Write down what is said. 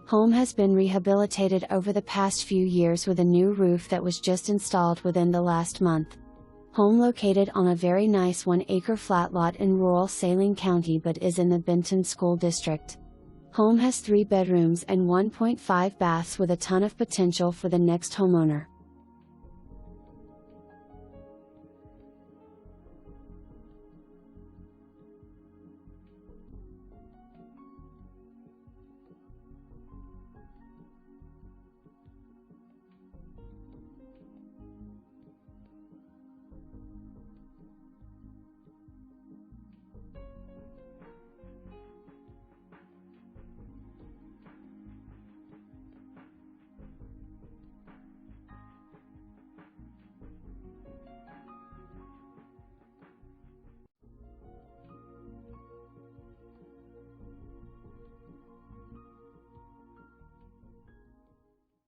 Home has been rehabilitated over the past few years with a new roof that was just installed within the last month. Home located on a very nice 1-acre flat lot in rural Saline County but is in the Benton School District. Home has 3 bedrooms and 1.5 baths with a ton of potential for the next homeowner.